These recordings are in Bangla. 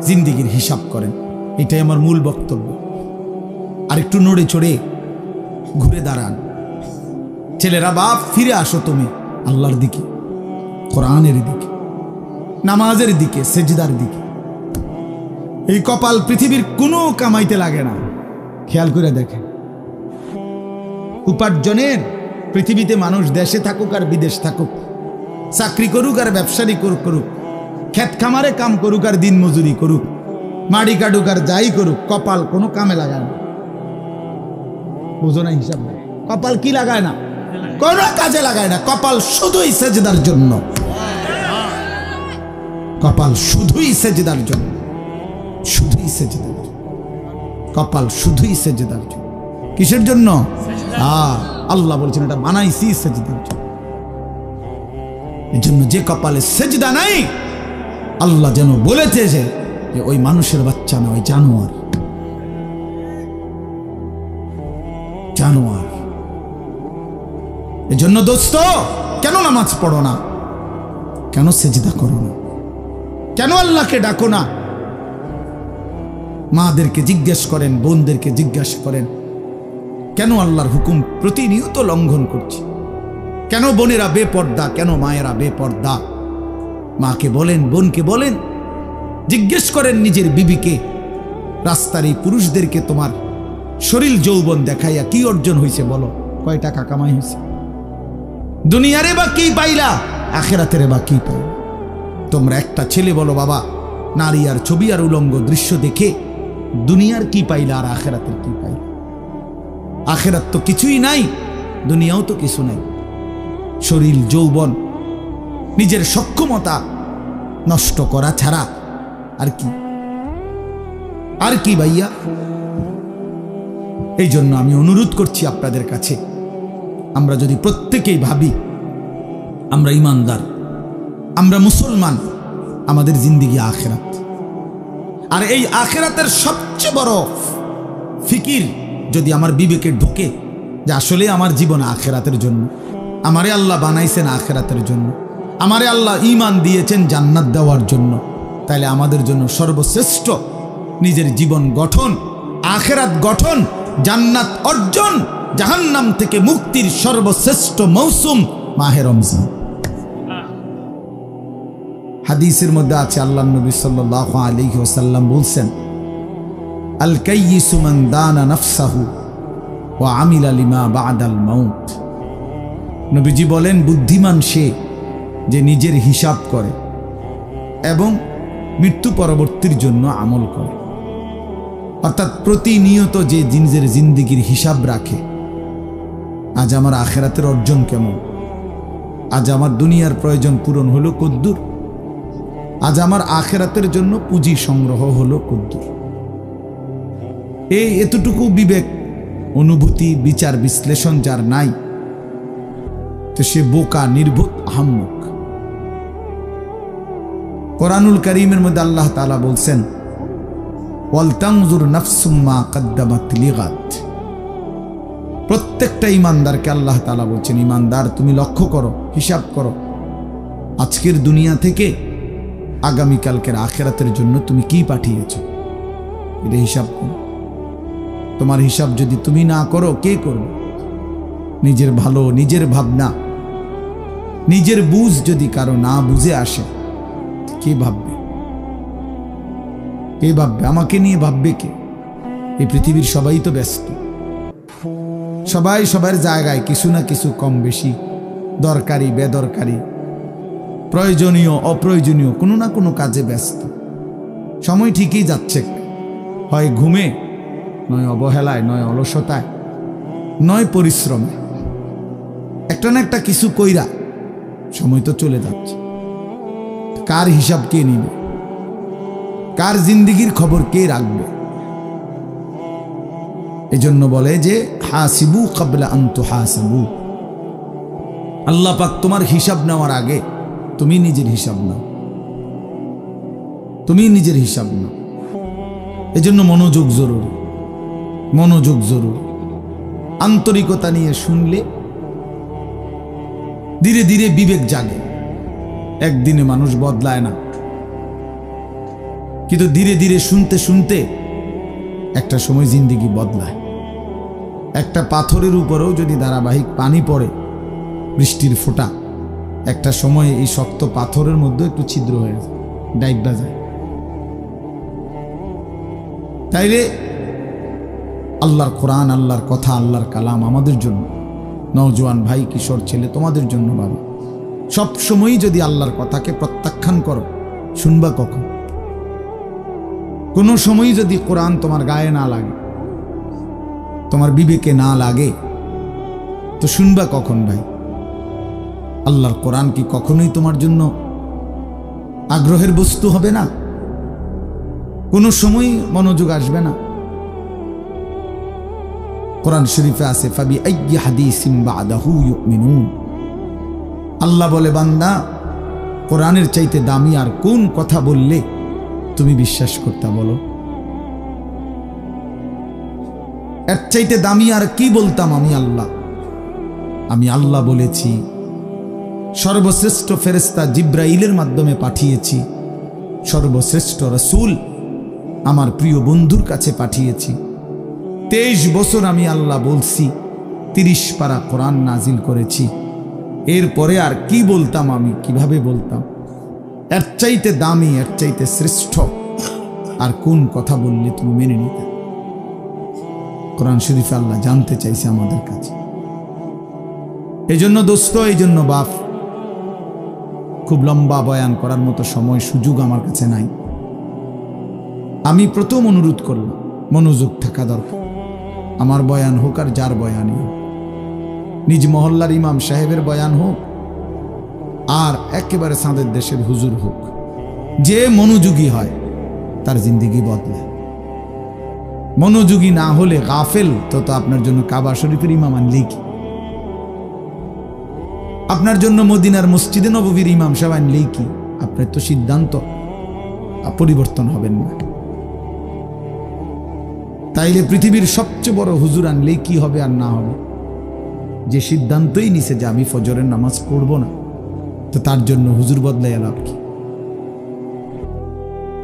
জিন্দিগির হিসাব করেন। এটাই আমার মূল বক্তব্য। আর একটু নড়ে চড়ে ঘুরে দাঁড়ান। ছেলেরা, বাপ, ফিরে আসো তুমি আল্লাহর দিকে, কোরআনের দিকে, নামাজের দিকে, সেজদার দিকে। এই কপাল পৃথিবীর কোনো কামাইতে লাগে না। খেয়াল করে দেখেন, উপার্জনের পৃথিবীতে মানুষ দেশে থাকুক আর বিদেশ থাকুক, চাকরি করুক আর ব্যবসায়ী করুক, ক্ষেত খামারে কাম করুক আর দিন মজুরি করুক, মাড়ি কাটুক আর যাই করুক, কপাল কোনো কামে লাগায় না। বুঝো না হিসাব? কপাল কি লাগায় না? কোনো কাজে লাগায় না। কপাল শুধুই সেজদার জন্য। কপাল শুধুই সেজদার জন্য, শুধুই সেজদার জন্য। কপাল শুধুই সেজদার জন্য। কিসের জন্য? আল্লাহ বলছেন এটা বানাইছি সেজদার জন্য। এই জন্য যে কপালে সেজদা নাই, আল্লাহ যেন বলেছে যে ওই মানুষের বাচ্চা না, ওই জানোয়ার। জানোয়ার। এজন্য দোস্ত, কেন নামাজ পড়ো না? কেন সেজদা করো না? কেন আল্লাহকে ডাকো না? মাদেরকে জিজ্ঞেস করেন, বোনদেরকে জিজ্ঞাসা করেন, কেন আল্লাহর হুকুম প্রতিনিয়ত লঙ্ঘন করছি? কেন বোনেরা বেপর্দা? কেন মায়েরা বেপর্দা? মাকে বলেন, বোনকে বলেন, জিজ্ঞেস করেন নিজের বিবিকে, রাস্তার এই পুরুষদেরকে তোমার শরীর যৌবন দেখাইয়া কি অর্জন হয়েছে বলো? কয় টাকা কামাই হয়েছে? দুনিয়ারে বা কি পাইলা? আখিরাতের বা কি পাইলা? তোমরা একটা ছেলে বলো, বাবা, নারী আর ছবি আর উলঙ্গ দৃশ্য দেখে দুনিয়ার কি পাইলা আর আখিরাতের কি পাইলা? আখিরাত তো কিছুই নাই, দুনিয়াও তো কিছু নাই। শরীর যৌবন, নিজের সক্ষমতা নষ্ট করা ছাড়া আর কি? আর কি ভাইয়া? এই জন্য আমি অনুরোধ করছি আপনাদের কাছে, আমরা যদি প্রত্যেকেই ভাবি আমরা ইমানদার, আমরা মুসলমান, আমাদের জিন্দেগি আখিরাত। আর এই আখিরাতের সবচেয়ে বড় ফিকির যদি আমার বিবেকে ঢোকে যে আসলে আমার জীবন আখিরাতের জন্য, আমারে আল্লাহ বানাইছেন আখিরাতের জন্য, আমারে আল্লাহ ঈমান দিয়েছেন জান্নাত দেওয়ার জন্য, তাহলে আমাদের জন্য সর্বশ্রেষ্ঠ নিজের জীবন গঠন, আখিরাত গঠন, জান্নাত অর্জন, জাহান্নাম থেকে মুক্তির সর্বশ্রেষ্ঠ মৌসুম মাহে রমজান। হাদিসের মধ্যে আছে, আল্লাহ নবী সাল্লাল্লাহু আলাইহি ওয়াসাল্লাম বলছেন, আল কাইয়িসু মান দানা নাফসাহু ওয়া আমিলা লিমা বা'দাল মাউত। নবীজি বলেন, বুদ্ধিমান সে যে নিজের হিসাব করে এবং মৃত্যু পরবর্তীর জন্য আমল করে। অর্থাৎ প্রতিনিয়ত যে নিজের জিন্দেগির হিসাব রাখে, আজ আমার আখিরাতের অর্জন কেমন, আজ আমার দুনিয়ার প্রয়োজন পূরণ হলো কদ্দুর, আজ আমার আখিরাতের জন্য পুঁজি সংগ্রহ হলো কদ্দুর। এতটুকু বিবেক, অনুভূতি, বিচার বিশ্লেষণ যার নাই, তো সে বোকা, নির্বোধ, আহাম্মক। কোরআনুল কারীমের মধ্যে আল্লাহ তাআলা বলছেন, ওয়ালতানজুর নাফসুম মা কদ্দামাত লিগাদ। প্রত্যেকটা ইমানদারকে আল্লাহ তাআলা বলছেন, ইমানদার তুমি লক্ষ্য করো, হিসাব করো, আজকের দুনিয়া থেকে আগামীকালকের আখিরাতের জন্য তুমি কি পাঠিয়েছ, এটা হিসাব করো। তোমার হিসাব যদি তুমি না করো, কে করবে? নিজের ভালো, নিজের ভাবনা, নিজের বুঝ যদি কারো না বুঝে আসে, কে ভাববে? কে ভাববে? আমাকে নিয়ে ভাববে কে? এই পৃথিবীর সবাই তো ব্যস্ত, সবাই সবার জায়গায় কিছু না কিছু কম বেশি, দরকারি বেদরকারি, প্রয়োজনীয় অপ্রয়োজনীয় কোনো না কোনো কাজে ব্যস্ত। সময় ঠিকই যাচ্ছে, হয় ঘুমে, নয় অবহেলায়, নয় অলসতায়, নয় পরিশ্রমে, একটা না একটা কিছু কইরা সময় তো চলে যাচ্ছে। কার হিসাব কে নিবে? কার জিন্দেগির খবর কে রাখবে? এজন্য বলে যে হাসিবু ক্বাবলা আন তুহাসাবু। আল্লাহ পাক তোমার হিসাব নেওয়ার আগে তুমি নিজের হিসাব নাও, তুমি নিজের হিসাব নাও। এজন্য মনোযোগ জরুরি, মনোযোগ জরুরি। আন্তরিকতা নিয়ে শুনলে ধীরে ধীরে বিবেক জাগে। একদিনে মানুষ বদলায় না, কিন্তু ধীরে ধীরে শুনতে শুনতে একটা সময় জিন্দেগি বদলায়। একটা পাথরের উপরেও যদি ধারাবাহিক পানি পড়ে, বৃষ্টির ফোঁটা, একটা সময় এই শক্ত পাথরের মধ্যে একটু ছিদ্র হয়ে যায়, ডাইবা যায়। তাইলে আল্লাহর কোরআন, আল্লাহর কথা, আল্লাহর কালাম আমাদের জন্য, নওজোয়ান ভাই, কিশোর ছেলে, তোমাদের জন্য বাবা, সব সময়ই যদি আল্লাহর কথাকে প্রত্যাখ্যান করো, শুনবা কখন? কোনো সময়ই যদি কোরআন তোমার গায়ে না লাগে, তোমার বিবেকে না লাগে, তো শুনবা কখন ভাই? আল্লাহর কোরআন কি কখনোই তোমার জন্য আগ্রহের বস্তু হবে না? কোনো সময় মনোযোগ আসবে না? কোরআন শরীফে আছে, ফাবি আইয়ি হাদিসিন বাদাহু ইউমিনুন। আল্লাহ বলে, বান্দা, কোরআনের চাইতে দামি আর কোন কথা বললে তুমি বিশ্বাস করতে? বলো, এর চাইতে দামি আর কি বলতাম আমি আল্লাহ? আমি আল্লাহ বলেছি, সর্বশ্রেষ্ঠ ফেরেশতা জিব্রাইলের মাধ্যমে পাঠিয়েছি, সর্বশ্রেষ্ঠ রাসূল আমার প্রিয় বন্ধুর কাছে পাঠিয়েছি। 23 বছর আমি আল্লাহ বলছি, 30 পারা কোরআন নাজিল করেছি। এরপরে আর কি বলতাম আমি? কিভাবে বলতাম? এর চাইতে দামি, এর চাইতে শ্রেষ্ঠ আর কোন কথা বললে তুমি মেনে নিতে? কোরআন শরীফে আল্লাহ জানতে চাইছে আমাদের কাছে। এই জন্য দোস্ত, এই জন্য বাপ, খুব লম্বা বয়ান করার মতো সময় সুযোগ আমার কাছে নাই। আমি প্রথম অনুরোধ করলাম, মনোযোগ থাকা দরকার। আমার বয়ান হোক আর যার বয়ানই হোক, নিজ মহল্লার ইমাম সাহেবের বয়ান হোক আর একেবারে সাঁদের দেশের হুজুর হোক, যে মনোযোগী হয় তার জিন্দেগি বদলায়। মনোযোগী না হলে গাফেল, তো আপনার জন্য কাবা শরীফের ইমাম আনলেই কি? আপনার জন্য মদিনার মসজিদে নববীর ইমাম সাহেব আনলেই কি? আপনার তো সিদ্ধান্ত পরিবর্তন হবেন না। তাইলে পৃথিবীর সবচেয়ে বড় হুজুর আনলেই কি হবে আর না হবে? যে সিদ্ধান্তই নিছে যে আমি ফজরের নামাজ পড়ব না, তো তার জন্য হুজুর বদলাই লাভ কি?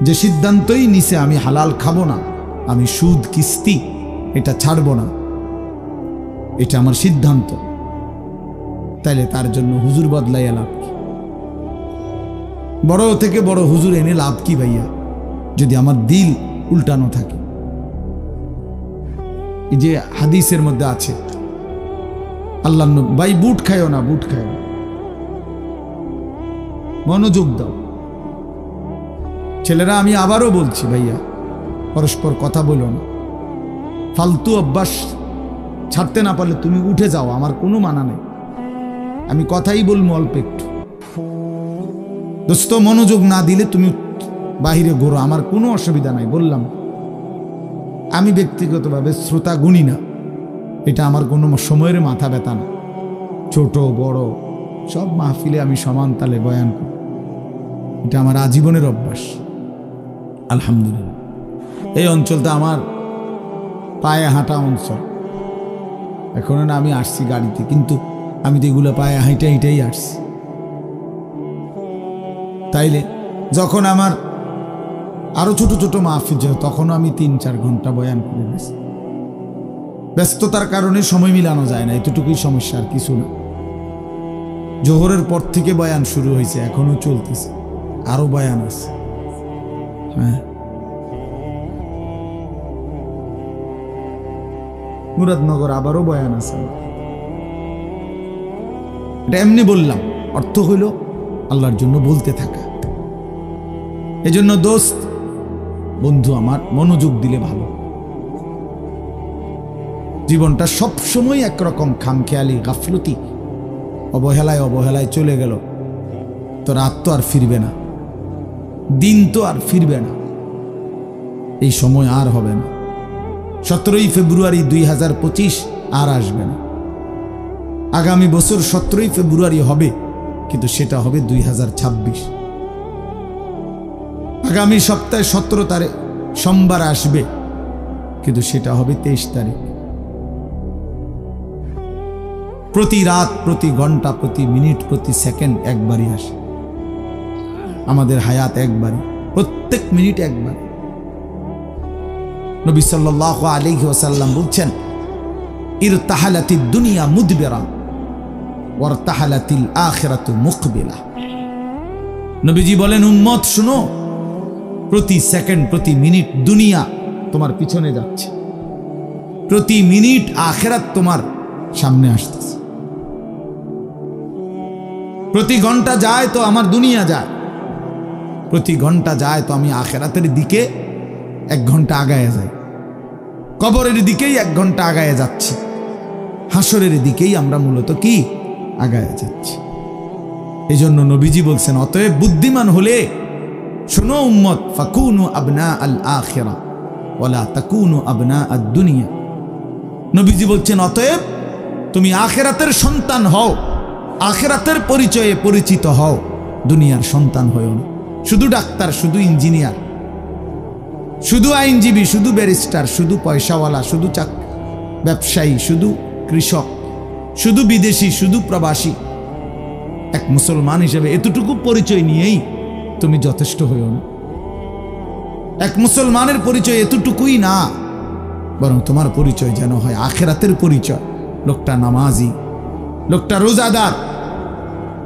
যে সিদ্ধান্তই নিছে আমি হালাল খাবো না, আমি সুদ কিস্তি এটা ছাড়বো না, এটা আমার সিদ্ধান্ত, তাইলে তার জন্য হুজুর বদলাইয়া লাভ কি? বড় থেকে বড় হুজুর এনে লাভ কি ভাইয়া, যদি আমার দিল উল্টানো থাকে? এই যে হাদিসের মধ্যে আছে, আল্লাহ ভাই বুট খায়ও না, বুট খায় না, মনোযোগ দাও। ছেলেরা, আমি আবারও বলছি ভাইয়া, পরস্পর কথা বলো না। ফালতু অভ্যাস ছাড়তে না পারলে তুমি উঠে যাও, আমার কোনো মানা নেই। আমি কথাই বলবো অল্প একটু। দোস্ত, মনোযোগ না দিলে তুমি বাহিরে ঘোরো, আমার কোনো অসুবিধা নাই। বললাম, আমি ব্যক্তিগতভাবে শ্রোতা গুণী না, এটা আমার কোনো সময়ের মাথা ব্যথা না। ছোট বড় সব মাহফিলে আমি সমান তালে বয়ান করি, এটা আমার আজীবনের অভ্যাস। আলহামদুলিল্লাহ, এই অঞ্চলটা আমার পায়ে হাঁটা অঞ্চল। এখন না আমি আসছি গাড়িতে, কিন্তু আমি তো এগুলো পায়ে হেঁটেই আসছি। তাইলে যখন আমার আরো ছোট ছোট মাহফিল ছিল, তখনও আমি 3-4 ঘন্টা বয়ান করে গেছি। ব্যস্ততার কারণে সময় মিলানো যায় না, এতটুকুই সমস্যা, আর কিছু না। জোহরের পর থেকে বয়ান শুরু হয়েছে, এখনো চলতেছে, আরো বয়ান আছে। হ্যাঁ, মুরাদনগর আবারও বয়ান আছে। এটা এমনি বললাম, অর্থ হইল আল্লাহর জন্য বলতে থাকা। এজন্য দোস্ত, বন্ধু আমার, মনোযোগ দিলে ভালো। জীবনটা সবসময় একরকম খামখেয়ালি, গাফলতি, অবহেলায় চলে গেল, তো রাত তো আর ফিরবে না, দিন তো আর ফিরবে না, এই সময় আর হবে না। 17ই ফেব্রুয়ারি 2025 আর আসবে না। আগামী বছর 17ই ফেব্রুয়ারি হবে, কিন্তু সেটা হবে 2026। আগামী সপ্তাহে 17 তারিখ সোমবার আসবে, কিন্তু সেটা হবে 23 তারিখ। প্রতি রাত, প্রতি ঘন্টা, প্রতি মিনিট, প্রতি সেকেন্ড একবারই আসে। আমাদের হায়াত একবারই, প্রত্যেক মিনিট একবার। নবী সাল্লাল্লাহু আলাইহি ওয়াসাল্লাম বলছেন, ইরতাহালাতিদ দুনিয়া মুদবিরা ওয়ারতাহালাতিল আখিরাতু মুকবিলা। নবীজি বলেন, উম্মত শুনো, প্রতি সেকেন্ড প্রতি মিনিট দুনিয়া তোমার পিছনে যাচ্ছে, প্রতি মিনিট আখিরাত তোমার সামনে আসতেছে। প্রতি ঘন্টা যায় তো আমার দুনিয়া যায়, প্রতি ঘন্টা যায় তো আমি আখিরাতের দিকে 1 ঘন্টা আগায় যাই, কবরের দিকেই 1 ঘন্টা আগায় যাচ্ছি, হাসরের দিকেই আমরা মূলত কি আগায় যাচ্ছি। এই জন্য নবীজি বলছেন, অতএব বুদ্ধিমান হলে শোনো উম্মত, ফাকুনু আবনা আল আখিরা ওয়ালা তাকুনু আবনা আদ দুনিয়া। নবীজি বলছেন, অতএব তুমি আখিরাতের সন্তান হও, আখিরাতের পরিচয়ে পরিচিত হও, দুনিয়ার সন্তান হও না। শুধু ডাক্তার, শুধু ইঞ্জিনিয়ার, শুধু আইনজীবী, শুধু ব্যারিস্টার, শুধু পয়সাওয়ালা, শুধু ব্যবসায়ী, শুধু কৃষক, শুধু বিদেশি, শুধু প্রবাসী, এক মুসলমান হিসেবে এতটুকু পরিচয় নিয়েই তুমি যথেষ্ট হইও না। এক মুসলমানের পরিচয় এতটুকুই না, বরং তোমার পরিচয় যেন হয় আখিরাতের পরিচয়। লোকটা নামাজি, লোকটা রোজাদার,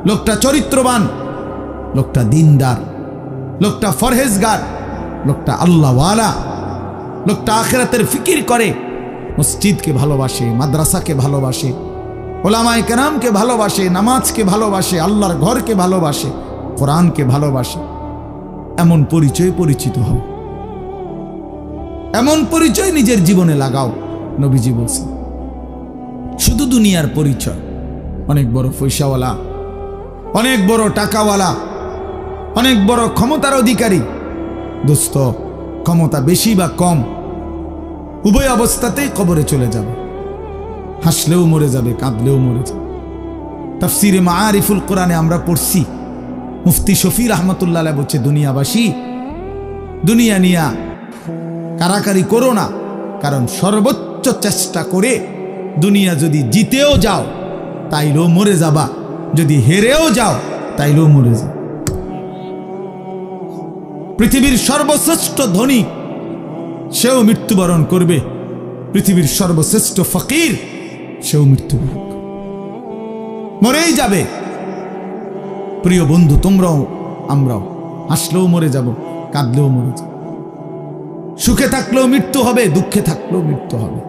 লোকটা চরিত্রবান, লোকটা দিনদার, লোকটা ফরহেজগার, লোকটা আল্লাহওয়ালা, লোকটা আখিরাতের ফিকির করে, মসজিদকে ভালোবাসে, মাদ্রাসাকে ভালোবাসে, ওলামায়ে কেরামকে ভালোবাসে, নামাজকে ভালোবাসে, আল্লাহর ঘরকে ভালোবাসে, কোরআনকে ভালোবাসে। এমন পরিচয় পরিচিত হও, এমন পরিচয় নিজের জীবনে লাগাও। নবীজি বলছেন, শুধু দুনিয়ার পরিচয়, অনেক বড় পয়সাওয়ালা, অনেক বড় টাকাওয়ালা, অনেক বড় ক্ষমতার অধিকারী, দোস্ত ক্ষমতা বেশি বা কম উভয় অবস্থাতেই কবরে চলে যাবে, হাসলেও মরে যাবে, কাঁদলেও মরে যাবে। তাফসিরে মাআরিফুল কোরআনে আমরা পড়ছি, মুফতি শফি রহমতুল্লাহ আলাইহি বলছে, দুনিয়াবাসী, দুনিয়া নিয়া কারাকারি করো না, কারণ সর্বোচ্চ চেষ্টা করে দুনিয়া যদি জিতেও যাও তাইলেও মরে যাবা, যদি হেরেও যাও তাইলেও মরে যাও। পৃথিবীর সর্বশ্রেষ্ঠ ধনী সেও মৃত্যুবরণ করবে, পৃথিবীর সর্বশ্রেষ্ঠ ফকির সেও মৃত্যুবরণ করবে, মরেই যাবে। প্রিয় বন্ধু, তোমরাও আমরাও হাসলেও মরে যাব, কাঁদলেও মরে যাব, সুখে থাকলেও মৃত্যু হবে, দুঃখে থাকলেও মৃত্যু হবে,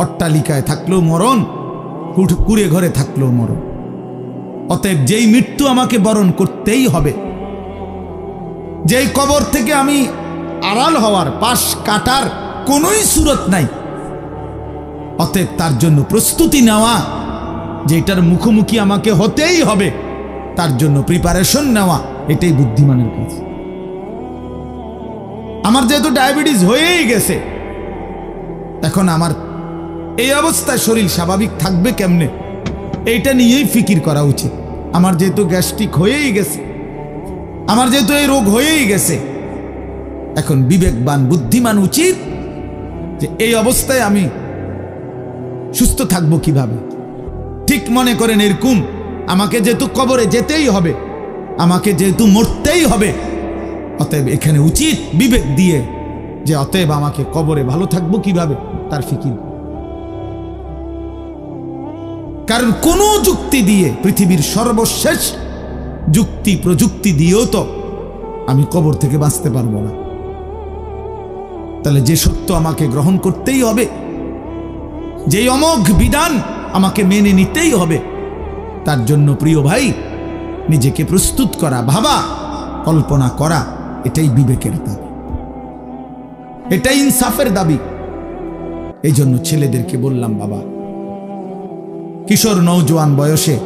অট্টালিকায় থাকলেও মরণ, কুড়ে ঘরে থাকলেও মরণ। অতএব যেই মৃত্যু আমাকে বরণ করতেই হবে, যেই কবর থেকে আমি আড়াল হওয়ার, পাশ কাটার কোনোই সুরত নাই, অতএব তার জন্য প্রস্তুতি নেওয়া, যেটার মুখোমুখি আমাকে হতেই হবে, তার জন্য প্রিপারেশন নেওয়া, এটাই বুদ্ধিমানের কাজ। আমার যেহেতু ডায়াবেটিস হয়েই গেছে, এখন আমার এই অবস্থায় শরীর স্বাভাবিক থাকবে কেমনে, এইটা নিয়েই ফিকির করা উচিত। আমার যেহেতু গ্যাস্ট্রিক হয়েই গেছে, আমার যেহেতু এই রোগ হয়েই গেছে, এখন বিবেকবান বুদ্ধিমান উচিত যে এই অবস্থায় আমি সুস্থ থাকবো কিভাবে। ঠিক মনে করেন এরকম, আমাকে যেহেতু কবরে যেতেই হবে, আমাকে যেহেতু মরতেই হবে, অতএব এখানে উচিত বিবেক দিয়ে যে অতএব আমাকে কবরে ভালো থাকবো কিভাবে তার ফিকির। কারণ কোন যুক্তি দিয়ে, পৃথিবীর সর্বশেষ যুক্তি প্রযুক্তি দিয়েও তো আমি কবর থেকে বাঁচতে পারবো না। তাহলে যে সত্য আমাকে গ্রহণ করতেই হবে, যে অমোঘ বিধান আমাকে মেনে নিতেই হবে, তার জন্য প্রিয় ভাই নিজেকে প্রস্তুত করা, ভাবা, কল্পনা করা, এটাই বিবেকের দাবি, এটাই ইনসাফের দাবি। এই জন্য ছেলেদেরকে বললাম, বাবা, কিশোর নওজোয়ান বয়সে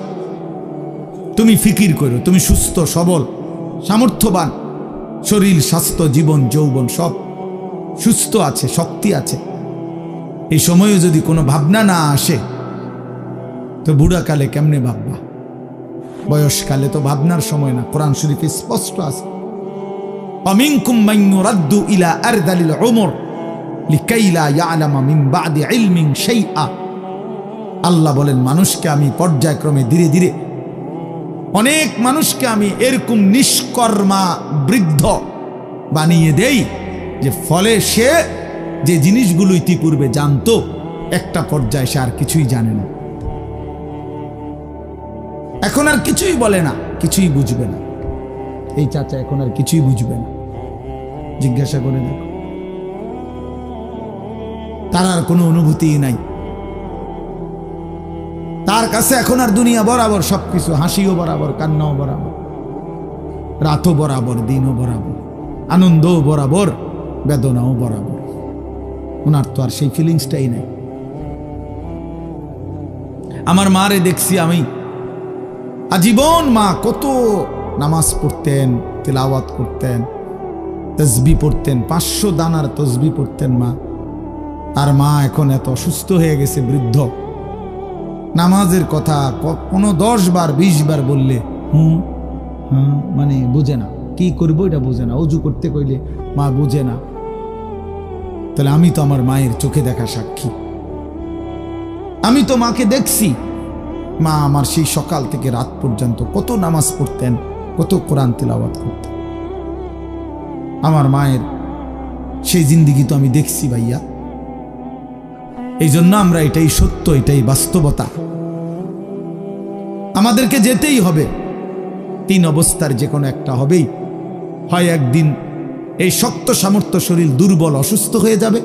তুমি ফিকির করো, তুমি সুস্থ সবল সামর্থ্যবান, শরীর স্বাস্থ্য জীবন যৌবন সব সুস্থ আছে, শক্তি আছে, এই সময়ে যদি কোনো ভাবনা না আসে তো বুড়াকালে কেমনে ভাববা? বয়সকালে তো ভাবনার সময় না। কোরআন শরীফে স্পষ্ট আছে, অমিনকুম মান ইউরাদ্দু ইলা আরদালিল উমর লিকাই লা ইয়ালামা মিন বাদি ইলমিন শাইআ। আল্লাহ বলেন, মানুষকে আমি পর্যায়ক্রমে ধীরে ধীরে, অনেক মানুষকে আমি এরকম নিষ্কর্মা বৃদ্ধ বানিয়ে দেই, যে ফলে সে যে জিনিসগুলো ইতিপূর্বে জানতো একটা পর্যায়ে সে আর কিছুই জানে না, এখন আর কিছুই বলে না, কিছুই বুঝবে না। এই চাচা এখন আর কিছুই বুঝবে না, জিজ্ঞাসা করে দেখো, তার আর কোনো অনুভূতি নাই। তার কাছে এখন আর দুনিয়া বরাবর, সবকিছু, হাসিও বরাবর, কান্নাও বরাবর, রাতও বরাবর, দিনও বরাবর, আনন্দও বরাবর, বেদনাও বরাবর। ওনার তো আর সেই ফিলিংসটাই নাই। আমার মারে দেখছি আমি, আজীবন মা কত নামাজ পড়তেন, তিলাওয়াত করতেন, তসবিহ পড়তেন, 500 দানার তসবিহ পড়তেন মা। আর মা এখন এত অসুস্থ হয়ে গেছে, বৃদ্ধ, নামাজের কথা কোনো 10 বার 20 বার বললে মানে বুঝে না, কি করবো এটা বুঝে না, অজু করতে কইলে মা বুঝে না। তাহলে আমি তো আমার মায়ের চোখে দেখা সাক্ষী, আমি তো মাকে দেখছি। মা আমার সেই সকাল থেকে রাত পর্যন্ত কত নামাজ পড়তেন, কত কোরআন তেলাওয়াত করতেন। আমার মায়ের সেই জিন্দিগি তো আমি দেখছি ভাইয়া। এই জন্য আমরা, এটাই সত্য, এটাই বাস্তবতা, আমাদেরকে যেতেই হবে। 3 অবস্থার যে কোনো একটা হবেই। হয় একদিন এই শক্ত সামর্থ্য শরীর দুর্বল অসুস্থ হয়ে যাবে,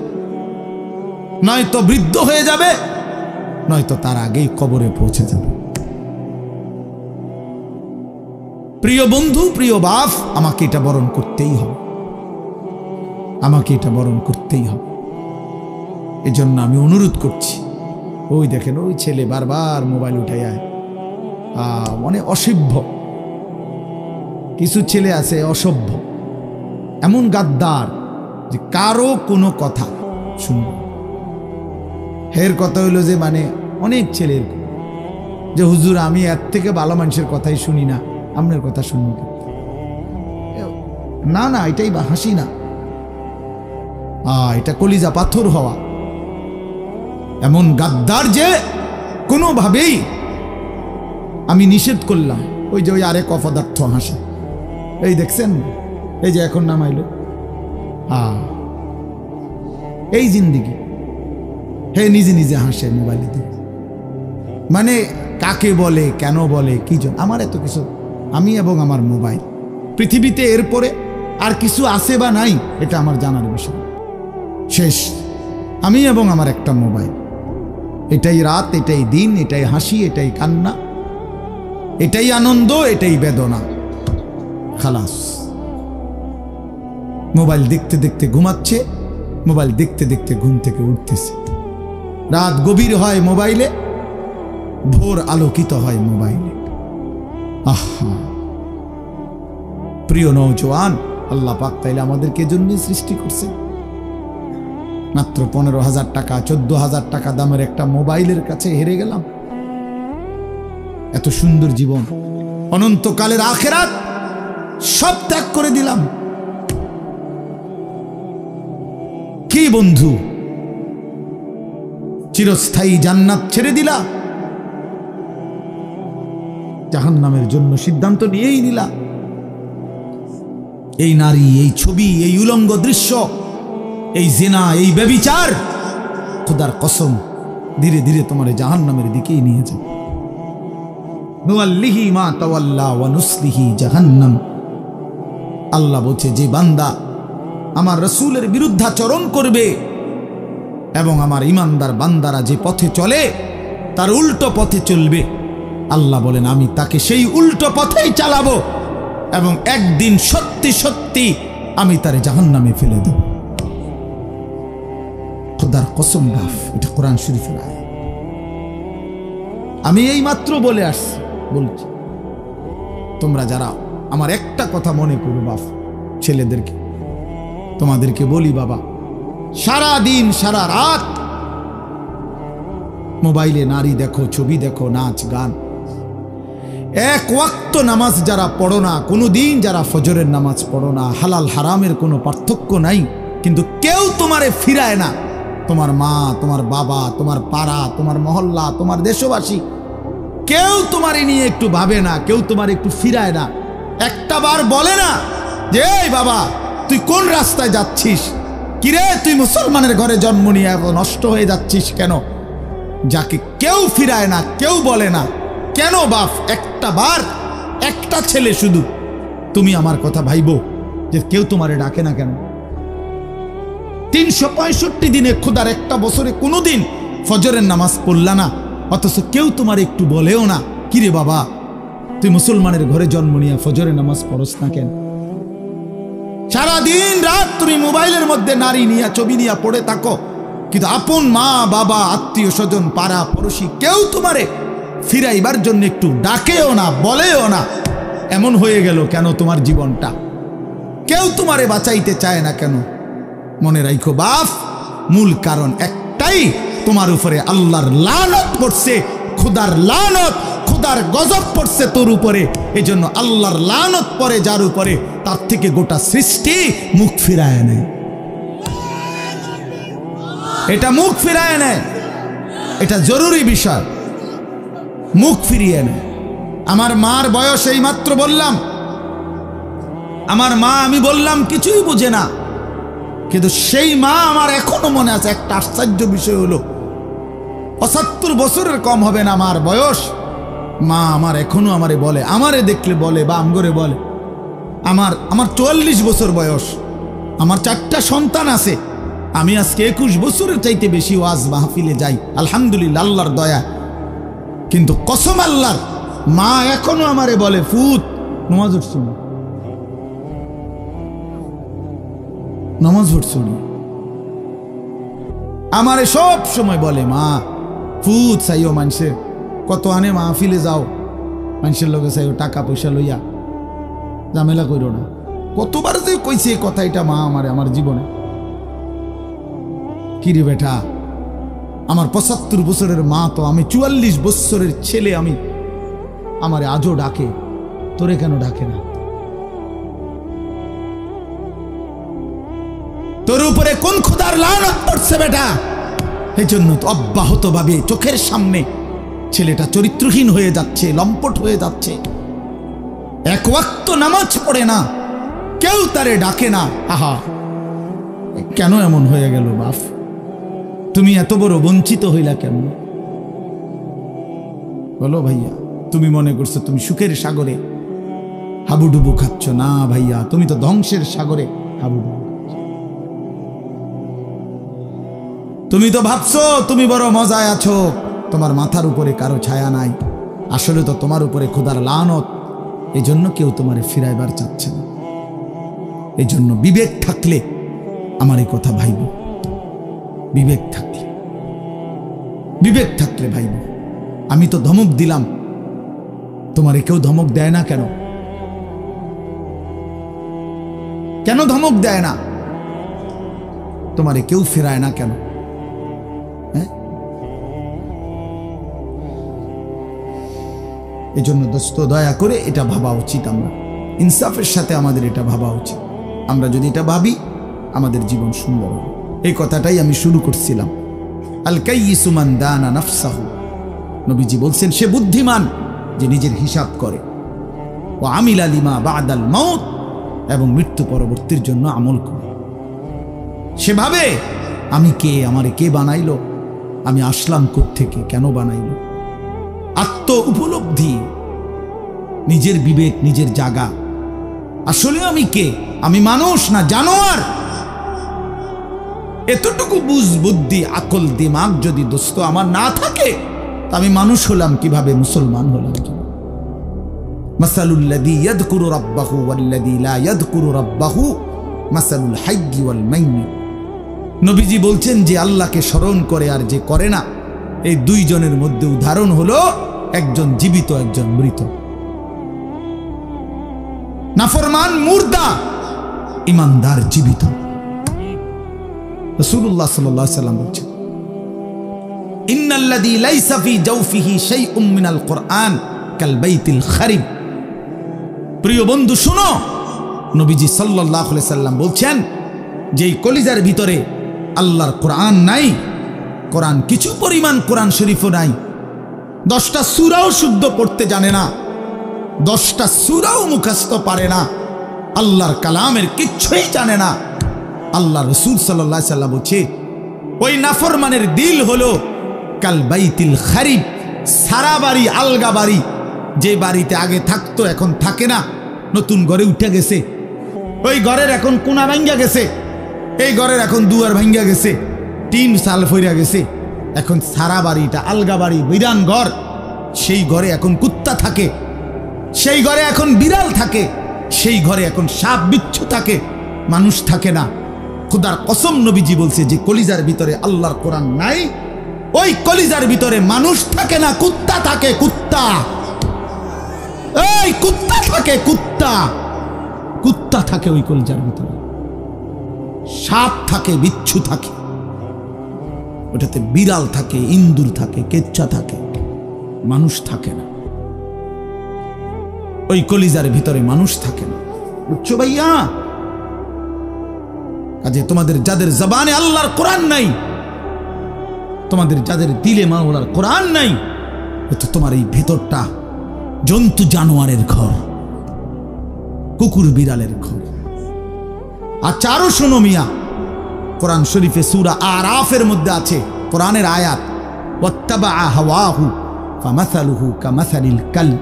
নয়তো বৃদ্ধ হয়ে যাবে, নয়তো তার আগেই কবরে পৌঁছে যাবে। প্রিয় বন্ধু, প্রিয় বাপ, আমাকে এটা বরণ করতেই হবে, আমাকে এটা বরণ করতেই হবে। এজন্য আমি অনুরোধ করছি, ওই দেখেন ওই ছেলে বারবার মোবাইল উঠাই আয়, মানে অসভ্য কিছু ছেলে আছে, অসভ্য, এমন গাদ্দার যে কারো কোনো কথা শুনবে। এর কথা হইল যে মানে অনেক ছেলের যে হুজুর আমি এর থেকে ভালো মানুষের কথাই শুনি না, আপনার কথা শুনব না। না, এটাই বা হাসি না, এটা কলিজা পাথর হওয়া। এমন গাদ্দার যে কোনোভাবেই আমি নিষেধ করলাম। ওই যে ওই আরেক অপদার্থ হাসে, এই দেখছেন, এই যে এখন নামাইল, এই জিন্দিগি, হে নিজে নিজে হাসে মোবাইলে দিয়ে। মানে কাকে বলে, কেন বলে, কি জন্য, আমার এত কিছু, আমি এবং আমার মোবাইল, পৃথিবীতে এরপরে আর কিছু আছে বা নাই এটা আমার জানার বিষয়। শেষ, আমি এবং আমার একটা মোবাইল, এটাই রাত, এটাই দিন, এটাই হাসি, এটাই কান্না, এটাই আনন্দ, এটাই বেদনা, খালাস। মোবাইল দেখতে দেখতে ঘুমাচ্ছে, মোবাইল দেখতে দেখতে ঘুম থেকে উঠতেছে, রাত গভীর হয় মোবাইলে, ভোর আলোকিত হয় মোবাইলে। আহা প্রিয় নওজোয়ান, আল্লাহ পাক তাইলে আমাদেরকে এজন্যই সৃষ্টি করছে। মাত্র 15,000 টাকা 14,000 টাকা দামের একটা মোবাইলের কাছে হেরে গেলাম। এত সুন্দর জীবন, অনন্তকালের আখিরাত সব ত্যাগ করে দিলাম। কি বন্ধু, চিরস্থায়ী জান্নাত ছেড়ে দিলা, জাহান্নামের জন্য সিদ্ধান্ত নিয়েই নিলা। এই নারী, এই ছবি, এই উলঙ্গ দৃশ্য, এই জিনা, এই ব্যভিচার, খোদার কসম ধীরে ধীরে তোমার জাহান্নামের দিকেই নিয়ে যাবে। নুআল্লিহি মা তাওয়াল্লা ওয়া নুসলিহি জাহান্নাম। আল্লাহ বলছে, যে বান্দা আমার রাসূলের বিরুদ্ধাচরণ করবে এবং আমার ঈমানদার বান্দারা যে পথে চলে তার উল্টো পথে চলবে, আল্লাহ বলেন আমি তাকে সেই উল্টো পথেই চালাবো এবং একদিন সত্যি সত্যি আমি তারে জাহান্নামে ফেলে দেব। খোদার কসম বাপ, এটা কোরআন শরীফের আয়াত। আমি এই মাত্র বলে আসছি, বলছি তোমরা যারা আমার একটা কথা মনে করো বাপ, ছেলেদেরকে তোমাদেরকে বলি, বাবা সারা দিন সারা রাত মোবাইলে নারী দেখো, ছবি দেখো, নাচ গান, এক ওয়াক্ত নামাজ যারা পড়ো না, কোনো দিন যারা ফজরের নামাজ পড়ো না, হালাল হারামের কোনো পার্থক্য নাই, কিন্তু কেউ তোমারে ফিরায় না। তোমার মা, তোমার বাবা, তোমার পাড়া, তোমার মহল্লা, তোমার দেশবাসী, কেউ তোমারে নিয়ে একটু ভাবে না, কেউ তোমার একটু ফিরায় না, একটা বার বলে না যে এই বাবা তুই কোন রাস্তায় যাচ্ছিস? কিরে, তুই মুসলমানের ঘরে জন্ম নিয়ে এত নষ্ট হয়ে যাচ্ছিস কেন? যাকে কেউ ফিরায় না, কেউ বলে না। কেন বাপ? একটা বার, একটা ছেলে শুধু তুমি আমার কথা ভাইবো যে কেউ তোমারে ডাকে না কেন? 365 দিনে খোদার একটা বছরে কোনোদিন ফজরের নামাজ পড়লা না, অথচ কেউ তোমার একটু বলেও না কিরে বাবা তুই মুসলমানের ঘরে জন্ম নিয়ে ফজরের নামাজ পড়স না কেন? সারাদিন রাত তুমি মোবাইলের মধ্যে নারী নিয়ে ছবি নিয়ে পড়ে থাকো, কিন্তু আপন মা বাবা আত্মীয় স্বজন পাড়া পড়োশি কেউ তোমারে ফিরাইবার জন্য একটু ডাকেও না, বলেও না। এমন হয়ে গেল কেন তোমার জীবনটা? কেউ তোমারে বাঁচাইতে চায় না কেন? মনে রাখো বাপ, মূল কারণ একটাই, তোমার উপরে আল্লাহর লানত পড়ছে, খোদার লানত, খোদার গজব পড়ছে তোর উপরে। এজন্য আল্লাহর লানত পড়ে যার উপরে, তার থেকে গোটা সৃষ্টি মুখ ফিরায় নেয়। এটা মুখ ফিরায় নেয়, এটা জরুরি বিষয়। মুখ ফিরিয়ে নেয়। আমার মার বয়স এই মাত্র বললাম, আমার মা আমি বললাম কিছুই বুঝে না, কিন্তু সেই মা আমার এখনো মনে আছে। একটা আশ্চর্য বিষয় হলো 75 বছরের কম হবে না আমার বয়স। মা আমার এখনো আমারে বলে, আমারে দেখলে বলে বা আমগরে বলে, আমার 44 বছর বয়স, আমার 4টা সন্তান আছে। আমি আজকে 21 বছরের চাইতে বেশি ওয়াজ মাহফিলে যাই, আলহামদুলিল্লাহ, আল্লাহর দয়া। কিন্তু কসম আল্লাহর, মা এখনো আমারে বলে, ফুত নামাজ পড়ছো না, নামাজ পড়ছো না। আমারে সব সময় বলে, মা ফুত চাইও মানুষের কত আনে মাহফিলে যাও, মানুষের লগে চাইও টাকা পয়সা লইয়া, ঝামেলা করো না। কতবার যে কইছে এই কথা এটা মা আমারে আমার জীবনে। কিরে বেটা, আমার 75 বছরের মা তো, আমি 44 বছরের ছেলে, আমি আমারে আজও ডাকে, তোরে কেন ডাকে না? তোর উপরে কোন খোদার লানত পড়ছে বেটা? এই জন্য তো অব্যাহত ভাবে চোখের সামনে ছেলেটা চরিত্রহীন হয়ে যাচ্ছে, লম্পট হয়ে যাচ্ছে, এক ওয়াক্ত নামাজ পড়ে না, কেউ তারে ডাকে না। আহা, কেন এমন হয়ে গেল বাপ? তুমি এত বড় বঞ্চিত হইলা কেন? বলো ভাইয়া, তুমি মনে করছো তুমি সুখের সাগরে হাবুডুবু খাচ্ছ? না ভাইয়া, তুমি তো ধ্বংসের সাগরে হাবুডুবু। তুমি তো ভাবছো তুমি বড় মজায় আছো, তোমার মাথার উপরে কারো ছায়া নাই। আসলে তো তোমার উপরে খোদার লানত, এই জন্য কেউ তোমারে ফিরাইবার চাচ্ছে না। এই জন্য বিবেক থাকলে আমার এই কথা ভাইব, বিবেক থাকলে, বিবেক থাকলে ভাইব। আমি তো ধমক দিলাম, তোমারে কেউ ধমক দেয় না কেন? কেন ধমক দেয় না? তোমারে কেউ ফিরায় না কেন? এই জন্য দোস্ত, দয়া করে এটা ভাবা উচিত। আমরা ইনসাফের সাথে আমাদের এটা ভাবা উচিত। আমরা যদি এটা ভাবি, আমাদের জীবন সুন্দর হবে। এই কথাটাই আমি শুরু করছিলাম। আল কাইয়িসু মান দানা নাফসাহু, নবীজি বলছেন সে বুদ্ধিমান যে নিজের হিসাব করে। ও আমিলা লিমা বাদাল মাউত, এবং মৃত্যু পরবর্তীর জন্য আমল করে। সেভাবে আমি কে, আমারে কে বানাইলো, আমি আসলাম কোত্থেকে, কেন বানাইলো, আত্ম উপলব্ধি, নিজের বিবেক, নিজের জাগা। আসলে আমি কে? আমি মানুষ না জানোয়ার? এতটুকু বুঝ, বুদ্ধি, আকল, দিমাগ যদি দোস্ত আমার না থাকে, আমি মানুষ হলাম কিভাবে, মুসলমান হলাম? মাসালুল্লাযী ইয়াযকুরু রাব্বাহু ওয়াল্লাযী লা ইয়াযকুরু রাব্বাহু মাসালুল হাইয়্যি ওয়াল মাইয়্যিত। নবীজি বলছেন যে আল্লাহকে স্মরণ করে আর যে করে না, এই দুইজনের মধ্যে উদাহরণ হলো একজন জীবিত, একজন মৃত। নাফরমান মুর্দা, ইমানদার জীবিত। রাসূলুল্লাহ সাল্লাল্লাহু আলাইহি ওয়াসাল্লাম বলেছেন, ইন্নাল্লাযী লাইসা ফী জাওফিহি শাইউম মিনাল কুরআন কাল বাইতিল খারিব। প্রিয় বন্ধু শুনো, নবীজি সাল্লাল্লাহু আলাইহি ওয়াসাল্লাম বলছেন, যেই কলিজার ভিতরে আল্লাহর কোরআন নাই, কোরআন কিছু পরিমাণ কোরআন শরীফও নাই, 10টা সূরাও শুদ্ধ পড়তে জানে না, 10টা সূরাও মুখস্থ পারে না, আল্লাহর কালামের কিচ্ছুই জানে না। আল্লাহ রাসূল সাল্লাল্লাহু আলাইহি ওয়াসাল্লাম বলছে ওই নাফরমানের দিল হলো কাল বাইতিল খারিব, সারা বাড়ি, আলগা বাড়ি। যে বাড়িতে আগে থাকতো এখন থাকে না, নতুন ঘরে উঠে গেছে। ওই ঘরের এখন কোনা ভাঙ্গা গেছে, এই ঘরের এখন দুয়ার ভাঙ্গা গেছে, টিন সাল ফইরা গেছে। এখন সারা বাড়িটা আলগা বাড়ি, বিরান ঘর। সেই ঘরে এখন কুত্তা থাকে, সেই ঘরে এখন বিড়াল থাকে, সেই ঘরে এখন সাপ বিচ্ছু থাকে, মানুষ থাকে না। খুদার কসম নবীজি বলছে যে কলিজার ভিতরে আল্লাহর কোরআন নাই, ওই কলিজার ভিতরে মানুষ থাকে না, কুত্তা থাকে। কুত্তা, এই কুত্তা থাকে, কুত্তা, কুত্তা থাকে ওই কলিজার ভিতরে। সাপ থাকে, বিচ্ছু থাকে, ওটাতে বিড়াল থাকে, ইন্দুর থাকে, কেচ্চা থাকে, মানুষ থাকে না। ওই কলিজার ভিতরে মানুষ থাকে না, বুঝছো ভাইয়া? কাজে তোমাদের যাদের জবানে আল্লাহর কোরআন নাই, তোমাদের যাদের দিলে মাওলার কোরআন নাই, তো তোমার এই ভেতরটা জন্তু জানোয়ারের ঘর, কুকুর বিড়ালের ঘর। আচ্ছা আরো শোনো মিয়া, কোরআন শরীফে সূরা আরাফের মধ্যে আছে কোরআনের আয়াত, ওয়াত্তাবা হাওয়াহু ফামাসালুহু কামাসালিল কালব।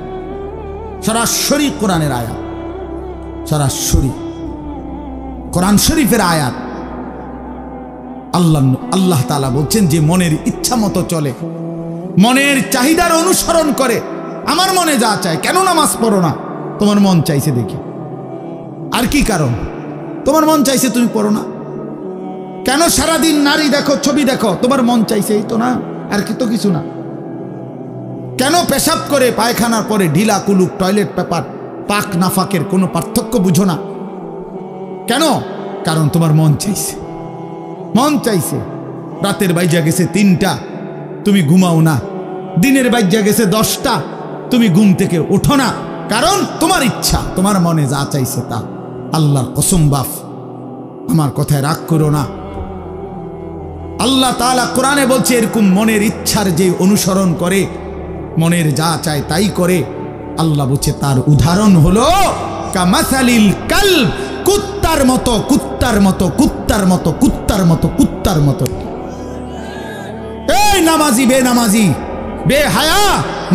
সরাসরি কোরআনের আয়াত, সরাসরি কোরআন শরীফের আয়াত। আল্লাহ তাআলা বলছেন যে মনের ইচ্ছা মতো চলে, মনের চাহিদার অনুসরণ করে। আমার মনে যা চায়, কেন নামাজ পড়ো না? তোমার মন চাইছে দেখি। আর কি কারণ? তোমার মন চাইছে তুমি পড়ো না কেন? সারাদিন নারী দেখো, ছবি দেখো, তোমার মন চাইছে, এই তো না, আর কি তো কিছু না। কেন পেশাব করে পায়খানার পরে ঢিলা কুলুক টয়লেট পেপার, পাক নাফাকের কোনো পার্থক্য বুঝো না কেন? কারণ তোমার মন চাইছে, মন চাইছে। রাতের বাইজা গেছে ৩টা, তুমি ঘুমাও না। দিনের বাইজা গেছে 10টা, তুমি ঘুম থেকে ওঠো না। কারণ তোমার ইচ্ছা, তোমার মনে যা চাইছে তা। আল্লাহর কসম বাপ, আমার কথায় রাগ করো না। আল্লাহ তাআলা কোরআনে বলছে এরকম মনের ইচ্ছার যে অনুসরণ করে, মনের যা চায় তাই করে, আল্লাহ বলছে তার উদাহরণ হলো কামাসালিল কালব, কুত্তার মতো, কুত্তার মতো, কুত্তার মতো, কুত্তার মতো, কুত্তার মতো। এই নামাজি বেনামাজি বেহায়া,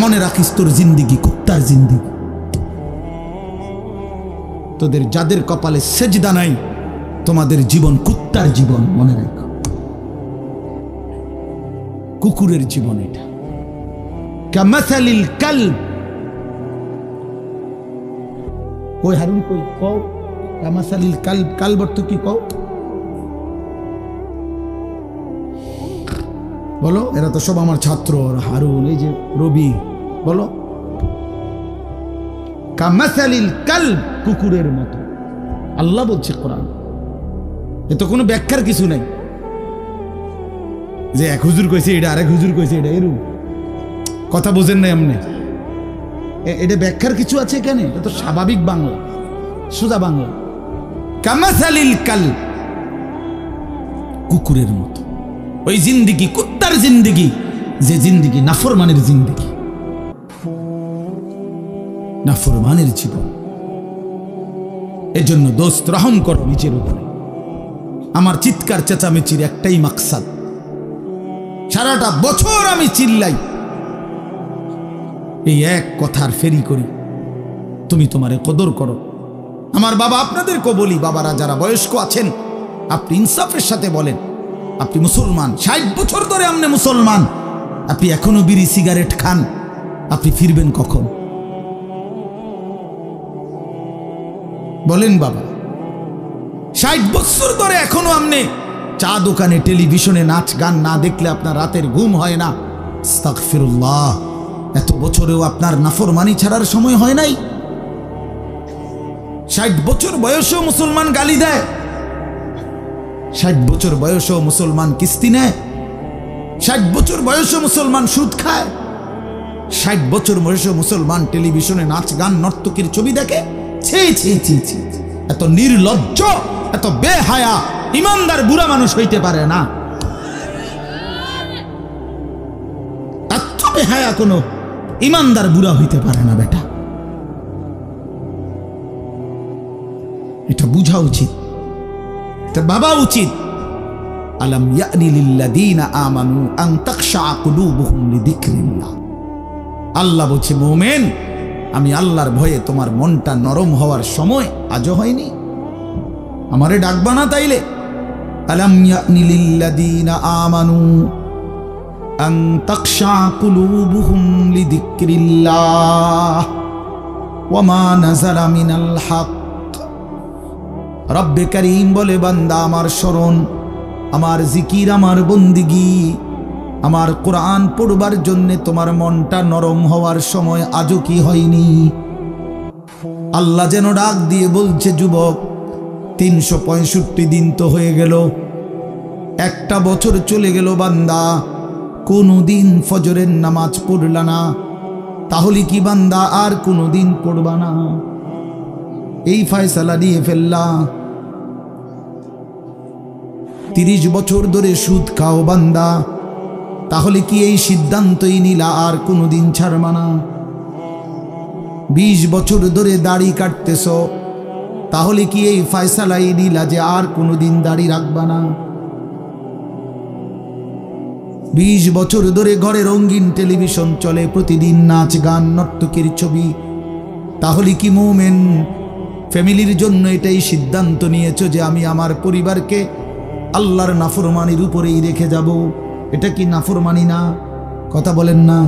মনে রাখিস তোর জিন্দিগি কুত্তার জিন্দিগি। তোদের যাদের কপালে সেজদা নাই, তোমাদের জীবন কুত্তার জীবন, মনে রাখো। কুকুরের জীবন এটা। কামাসালিল কালব। কই হারুন, কই কও কামাসালিল কালব, কালব অর্থ কি কও? বলো, এরা তো সব আমার ছাত্র। হারুন, এই যে রবি, বলো। কামাসালিল কালব, কুকুরের মতো আল্লাহ বলছে কোরআন। এ তো কোনো ব্যাখ্যার কিছু নাই যে এক হুজুর কইছে এটা, আরেক হুজুর কইছে এটা, এরকম কথা বোঝেন না এমনি। এটা ব্যাখ্যার কিছু আছে এখানে? এটা তো স্বাভাবিক বাংলা, সোজা বাংলা। কামাসালিল কালব, কুকুরের মতো। ওই জিন্দিগি কুত্তার জিন্দিগি, যে জিন্দিগি নাফরমানের জিন্দিগি, নাফরমানের জীবন। এজন্য দোস্ত, রহম করো নিজের উপরে। আমার চিৎকার চেঁচামেচির একটাই মাকসাদ, সারাটা বছর আমি চিল্লাই, এই এক কথার ফেরি করি, তুমি তোমারে কদর করো। আমার বাবা, আপনাদেরকে বলি, বাবারা যারা বয়স্ক আছেন, আপনি ইনসাফের সাথে বলেন, আপনি মুসলমান, 60 বছর ধরে আপনি মুসলমান, আপনি এখনো বিড়ি সিগারেট খান, আপনি ফিরবেন কখন? বলেন বাবা। 60 বছর ধরে এখনো আপনি চা দোকানে, টেলিভিশনে নাচ গান না দেখলে আপনার রাতের ঘুম হয় না। আস্তাগফিরুল্লাহ, এত বছরেও আপনার নাফরমানি ছাড়ার সময় হয় নাই? 60 বছর বয়সেও মুসলমান গালি দেয়, 60 বছর বয়সেও মুসলমান কিস্তি নেয়, 60 বছর বয়সেও মুসলমান সুদ খায়, 60 বছর বয়সেও মুসলমান টেলিভিশনে নাচ গান নর্তকীর ছবি দেখে। ছি ছি ছি ছি, এত নির্লজ্জ, এত বেহায়া ইমানদার বুড়া মানুষ হইতে পারে না। এত বেহায়া কোনো ইমানদার বুড়া হইতে পারে না বেটা। এটা বুঝা উচিত, এটা ভাবা উচিত। আলাম ইয়ানি লিল্লাযীনা আমানু আন তাখশা কুলুবুহুম লিযিকরিল্লাহ। আল্লাহ বলছে, মুমিন, আমি আল্লাহর ভয়ে তোমার মনটা নরম হওয়ার সময় আজও হয়নি? আমারে ডাকবা না তাইলে? আলাম ইয়ানি লিল্লাযীনা আমানু আন তাখশা কুলুবুহুম লিযিকরিল্লাহ ওয়া মা নাযালা মিনাল হক। রব্বে কারীম বলে, বান্দা, আমার স্মরণ, আমার জিকির, আমার বন্দিগি, আমার কোরআন পড়বার জন্য তোমার মনটা নরম হওয়ার সময় আজও কি হয়নি? আল্লাহ যেন ডাক দিয়ে বলছে, যুবক, 365 দিন তো হয়ে গেল, একটা বছর চলে গেল, বান্দা কোনদিন ফজরের নামাজ পড়লা না, তাহলে কি বান্দা আর কোনদিন পড়বা না? এই ফয়সালা দিয়ে ফেললা। 30 বছর ধরে সুদ খাও বান্দা, তাহলে কি এই সিদ্ধান্তই নিলা আর কোনদিন ছাড়বা না? 20 বছর ধরে দাড়ি কাটতেছ, তাহলে কি এই ফয়সালাই নিলা যে আর কোনদিন দাড়ি রাখবা না? 20 বছর ধরে ঘরে রঙিন টেলিভিশন চলে, প্রতিদিন নাচ গান নর্তকীর ছবি, তাহলে কি মুমিন ফ্যামিলির জন্য এটাই সিদ্ধান্ত নিয়েছো যে আমি আমার পরিবারকে আল্লাহর নাফরমানির উপরেই রেখে যাব? এটা কি নাফরমানি না? কথা বলেন না?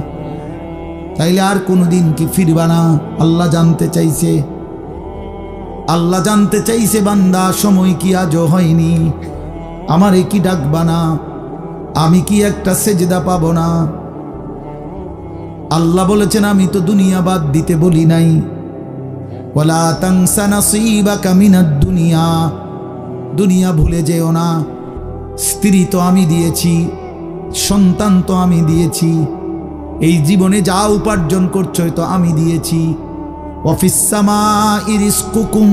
তাইলে আর কোনোদিন কি ফিরবা না? আল্লাহ জানতে চাইছে, আল্লাহ জানতে চাইছে, বান্দা, সময় কি আজও হয়নি? আমারে কি ডাকবা না? আমি কি একটা সেজদা পাবো না? আল্লাহ বলেছেন, আমি তো দুনিয়া বাদ দিতে বলি নাই। ওয়ালা তানসা নাসীবাকা মিনাদ দুনিয়া, দুনিয়া ভুলে যেও না। স্ত্রী তো আমি দিয়েছি, সন্তান তো আমি দিয়েছি, এই জীবনে যা উপার্জন করছো তো আমি দিয়েছি। ওয়া ফিস সামাই রিজকুকুম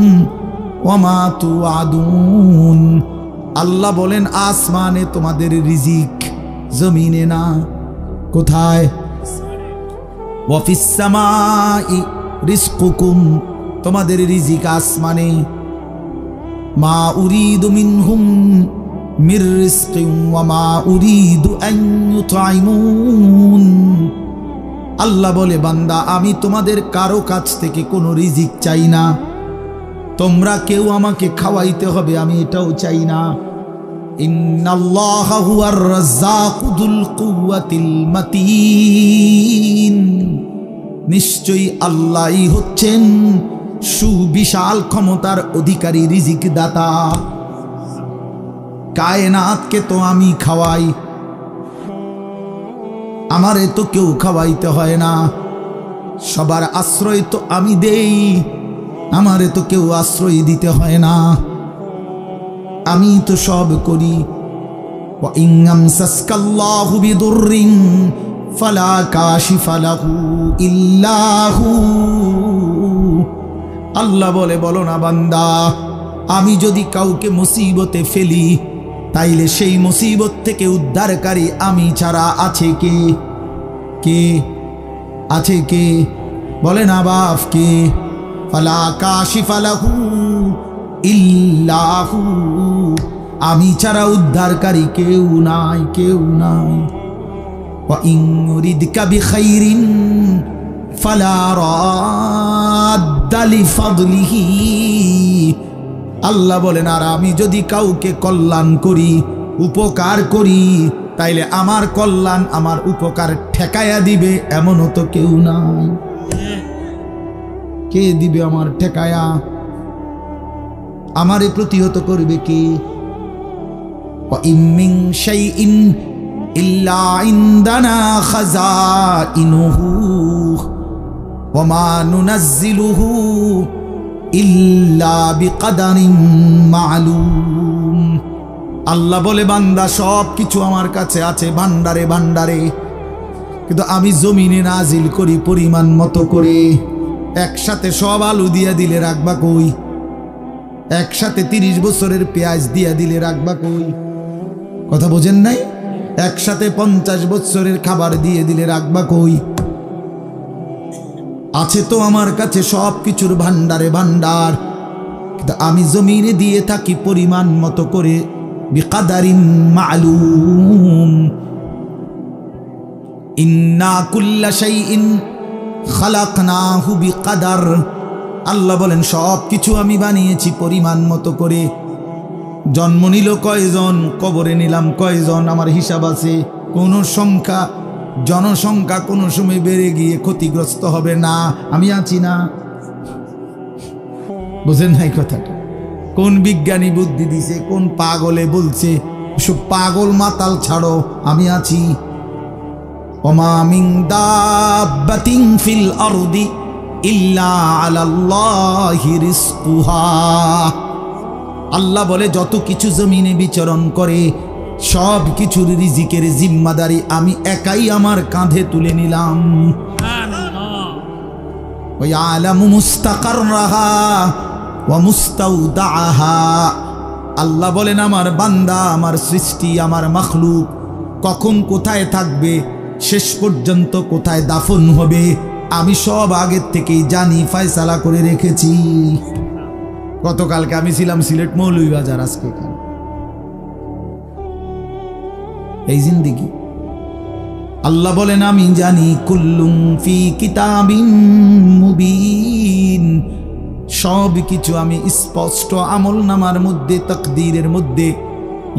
ওয়া মা তুআদুন। আল্লাহ বলেন, আসমানে তোমাদের রিজিক, জমিনে না। কোথায়? ওয়া ফিস সামাই রিজকুকুম, তোমাদের রিজিক আসমানে। মা উরিদু মিনহুম মির রিজকিন ওয়া মা উরিদু আন ইউতঈমুন। আল্লাহ বলে, বান্দা, আমি তোমাদের কারো কাছ থেকে কোনো রিজিক চাই না, তোমরা কেউ আমাকে খাওয়াইতে হবে আমি এটাও চাই না। ইন্নাল্লাহা হুয়ার রাজ্জাকু যুল কুওয়াতিল মাতিন। নিশ্চয়ই আল্লাহই হচ্ছেন সুবিশাল ক্ষমতার অধিকারী, রিজিক দাতা। কায়নাতকে তো আমি খাওয়াই, আমারে তো কেউ খাওয়াইতে হয় না। সবার আশ্রয় তো আমি দেই, আমারে তো কেউ আশ্রয় দিতে হয় না, আমি তো সব করি। ওয়া ইন আমসাসকাল্লাহু বিদুররিন ফালা কাশিফা লাহু ইল্লা হু। আল্লাহ বলে, বলো না বান্দা, আমি যদি কাউকে মুসিবতে ফেলি, তাইলে সেই মুসিবত থেকে উদ্ধারকারী আমি ছাড়া আছে কে? কে আছে? কে? বলে না বাপ, কে? ফালা কাশিফা লাহু ইল্লা হু। আমি ছাড়া উদ্ধারকারী কেউ নাই, কেউ নাই। ওয়া ইন ইউরিদকা বিখাইরিন ফালা রাদ্দা লিফাদলিহি। আল্লাহ বলেন, আর আমি যদি কাউকে কল্যাণ করি, উপকার করি, তাইলে আমার কল্যাণ, আমার উপকার ঠেকায়া দিবে এমনও তো কেউ নাই। কে দিবে আমার ঠেকায়া? আমারে প্রতিহত করবে কে? ওয়া ইন মিন শাইইন ইল্লা ইনদানা খাযাইনুহু ওয়া মা নুনাজ্জিলুহু ইল্লা বিকদারিন মা'লুম। আল্লাহ বলে, বান্দা, সব কিছু আমার কাছে আছে ভান্ডারে ভান্ডারে, কিন্তু আমি জমিনে নাজিল করি পরিমাণ মতো করে। একসাথে সব আলু দিয়া দিলে রাখবা কই? একসাথে 30 বছরের পেঁয়াজ দিয়া দিলে রাখবা কই? কথা বোঝেন নাই? একসাথে 50 বছরের খাবার দিয়ে দিলে রাখবা কই? আছে তো আমার কাছে সব কিছুর ভান্ডারে ভান্ডার, আমি জমিনে দিয়ে থাকি পরিমাণ মতো করে, বিকাদারিন মালুম। ইন্না কুল্লা শাইইন খালাকনাহু বিকাদার। আল্লাহ বলেন সব কিছু আমি বানিয়েছি পরিমাণ মতো করে। জন্ম নিল কয়জন, কবরে নিলাম কয়জন, আমার হিসাব আছে। কোন সংখ্যা, জনসংখ্যা কোনো সময় বেড়ে গিয়ে ক্ষতিগ্রস্ত হবে না, আমি আছি না। বুঝেন নাই কথাটা? কোন বিজ্ঞানী বুদ্ধি দিছে, কোন পাগলে বলছে? সব পাগল মাতাল ছাড়ো, আমি আছি। ওমা মিন দাব্বাতিন ফিল আরদি ইল্লা আলাল্লাহি রিজকুহা। আল্লাহ বলে যত কিছু জমিনে বিচরণ করে সব কিছুর রিজিকের জিম্মাদারি আমি একাই আমার কাঁধে তুলে নিলাম। ওয়া ইয়ালামু মুস্তাকাররাহা ওয়া মুস্তাউদাহা। আল্লাহ বলেন আমার বান্দা, আমার সৃষ্টি, আমার মাখলুক কখন কোথায় থাকবে, শেষ পর্যন্ত কোথায় দাফন হবে, আমি সব আগের থেকেই জানি, ফয়সালা করে রেখেছি। গতকালকে আমি ছিলাম সিলেট মৌলভীবাজার, আজকে এখানে। এই জিন্দেগি আল্লাহ বলেন আমি জানি। কুল্লুম ফি কিতাবিন মুবিন। সব কিছু আমি স্পষ্ট আমলনামার মধ্যে, তাকদীরের মধ্যে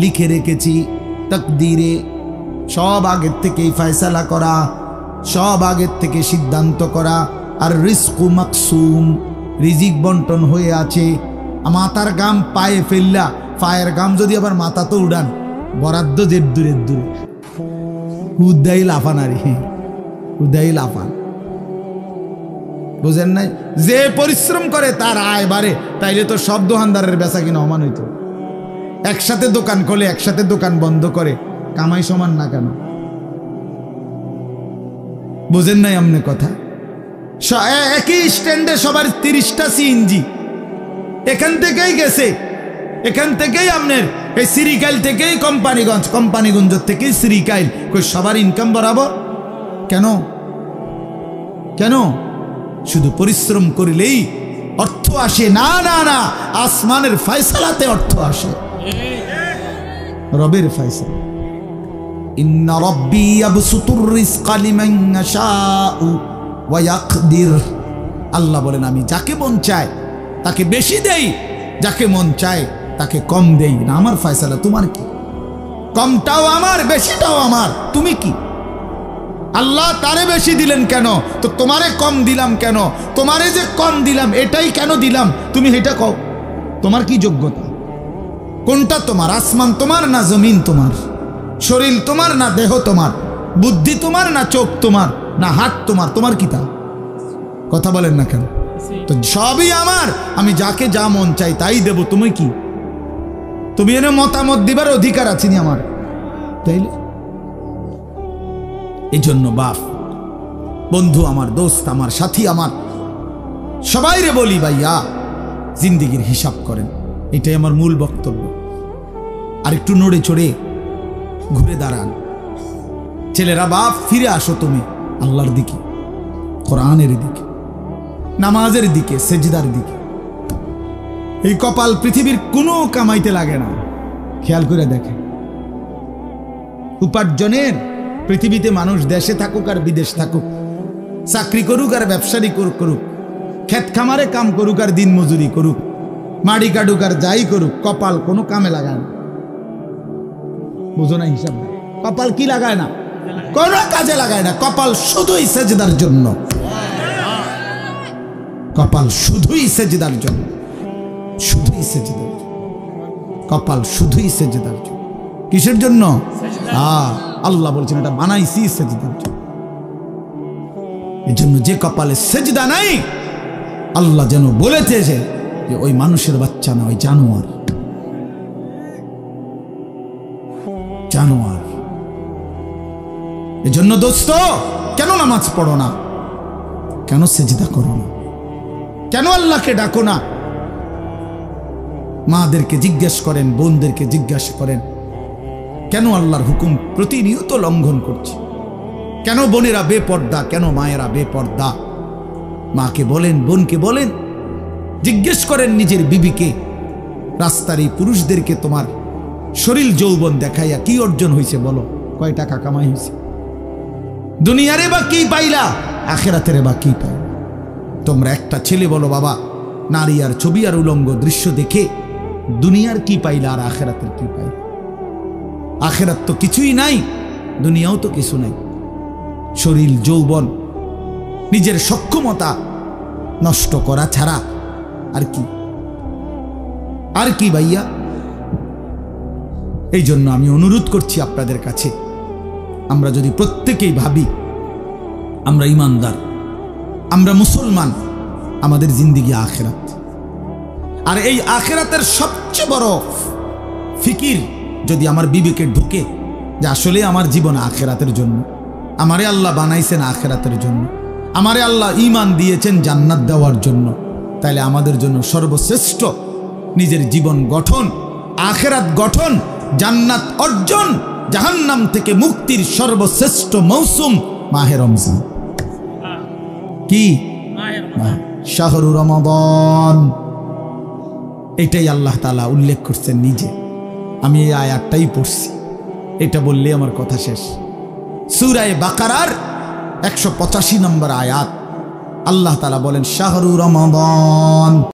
লিখে রেখেছি। তাকদীরে সব আগের থেকেই ফয়সালা করা, সব আগের থেকে সিদ্ধান্ত করা। আর রিজকু মাকসুম, রিজিক বন্টন হয়ে আছে। মাথার গাম পায়ে ফেললা, পায়ের গাম যদি আবার মাথা তো উড়ান, বরাদ্দ যে দূরে দূরে উদ্দাই লাফান। আর উদ্দাই লাফান, বুঝেন নাই? যে পরিশ্রম করে তার আয় বাড়ে। তাইলে তো সব দোকানদারের বেচা কিনা সমান হইতো। একসাথে দোকান খোলে, একসাথে দোকান বন্ধ করে, কামাই সমান না কেন? বুঝেন নাই আমনে কথা? একই স্ট্যান্ডে সবার 30টা সিএনজি এখান থেকেই গেছে, এখান থেকেই আপনার এই সিরিকাইল থেকেই কোম্পানিগঞ্জ, কোম্পানিগঞ্জ থেকেই সিরিকাইল, কই সবার ইনকাম বরাবর কেন? কেন? শুধু পরিশ্রম করিলেই অর্থ আসে? না না না, আসমানের ফয়সালাতে অর্থ আসে, রবের ফয়সালা। ইন্না রাব্বি ইয়াবসুতুর রিজকা লিমান ইয়াশাউ ওয়া ইয়াকদির। আল্লাহ বলেন আমি যাকে মন চায় তাকে বেশি দেই, যাকে মন চায় তাকে কম দেই না। আমার ফয়সালা, তোমার কি? কমটাও আমার, বেশিটাও আমার, তুমি কি? আল্লাহ তারে বেশি দিলেন কেন, তো তোমারে কম দিলাম কেন? তোমারে যে কম দিলাম এটাই কেন দিলাম, তুমি এটা কও। তোমার কি যোগ্যতা? কোনটা তোমার? আসমান তোমার না জমিন তোমার? শরীর তোমার না দেহ তোমার? বুদ্ধি তোমার না চোখ তোমার না হাত তোমার? তোমার কি তা? কথা বলেন না কেন? তো সবই আমার, আমি যাকে যা মন চাই তাই দেব। তুমি কি? তুমি এনে মতামত দিবার অধিকার আছে নি আমার? তাইলে এই জন্য বাপ, বন্ধু আমার, দোস্ত আমার, সাথী আমার, সবাই রে বলি ভাইয়া জিন্দেগির হিসাব করেন। এটাই আমার মূল বক্তব্য। আর একটু নড়ে চড়ে ঘুরে দাঁড়ান। ছেলেরা, বাপ ফিরে আসো তুমি আল্লাহর দিকে, কোরআনের দিকে, নামাজের দিকে, সেজদার দিকে। এই কপাল পৃথিবীর কোনো কামাইতে লাগে না। খেয়াল করে দেখেন, উপার্জনের পৃথিবীতে মানুষ দেশে থাকুক আর বিদেশ থাকুক, চাকরি করুক আর ব্যবসায়ী করুক, ক্ষেত খামারে কাম করুক আর দিন মজুরি করুক, মাড়ি কাটুক আর যাই করুক, কপাল কোনো কামে লাগায় না। বুঝো না হিসাব? কপাল কি লাগায় না? কোনো কাজে লাগায় না। কপাল শুধুই সেজদার জন্য, কপাল শুধুই সেজদার জন্য, শুধুই সেজদার জন্য, কপাল শুধুই সেজদার জন্য। কিসের জন্য? আল্লাহ বলছেন এটা বানাইছি সেজদার জন্য। এই জন্য যে কপালে সেজদা নাই, আল্লাহ যেন বলেছে যে ওই মানুষের বাচ্চা না, ওই জানোয়ার, জানোয়ার। এই জন্য দোস্ত, কেন নামাজ পড়ো না? কেন সেজদা করো না? কেন আল্লাহকে ডাকো না? মাদেরকে জিজ্ঞেস করেন, বোনদেরকে জিজ্ঞাসা করেন, কেন আল্লাহর হুকুম প্রতিনিয়ত লঙ্ঘন করছে? কেন বোনেরা বেপর্দা? কেন মায়েরা বেপর্দা? মাকে বলেন, বোনকে বলেন, জিজ্ঞেস করেন নিজের বিবিকে, রাস্তার এই পুরুষদেরকে তোমার শরীর যৌবন দেখাইয়া কি অর্জন হয়েছে বলো, কয় টাকা কামাই হয়েছে? দুনিয়ারে বা কি পাইলা, আখেরাতের বা কি পাইলা? তোমরা একটা ছেলে বলো বাবা, নারী আর ছবি আর উলঙ্গ দৃশ্য দেখে দুনিয়ার কি পাইলা আর আখেরাতের কি পাইলা? আখেরাত তো কিছুই নাই, দুনিয়াও তো কিছু নাই। শরীর যৌবন নিজের সক্ষমতা নষ্ট করা ছাড়া আর কি? আর কি ভাইয়া? এই জন্য আমি অনুরোধ করছি আপনাদের কাছে, আমরা যদি প্রত্যেকেই ভাবি আমরা ইমানদার, আমরা মুসলমান, আমাদের জিন্দেগি আখেরাত, আর এই আখেরাতের সবচেয়ে বড় ফিকির যদি আমার বিবেকে ঢুকে যে আসলে আমার জীবন আখেরাতের জন্য, আমারে আল্লাহ বানাইছেন আখেরাতের জন্য, আমারে আল্লাহ ঈমান দিয়েছেন জান্নাত দেওয়ার জন্য, তাইলে আমাদের জন্য সর্বশ্রেষ্ঠ নিজের জীবন গঠন, আখেরাত গঠন, জান্নাত অর্জন, জাহান্নাম থেকে মুক্তির সর্বশ্রেষ্ঠ মৌসুম মাহে রমজান। কি? শাহরু রমাদান। এটাই আল্লাহ তাআলা উল্লেখ করছেন নিজে। আমি এই আয়াতটাই পড়ছি, এটা বললে আমার কথা শেষ। সূরা বাকারার 185 নম্বর আয়াত, আল্লাহ তাআলা বলেন শাহরু রমাদান।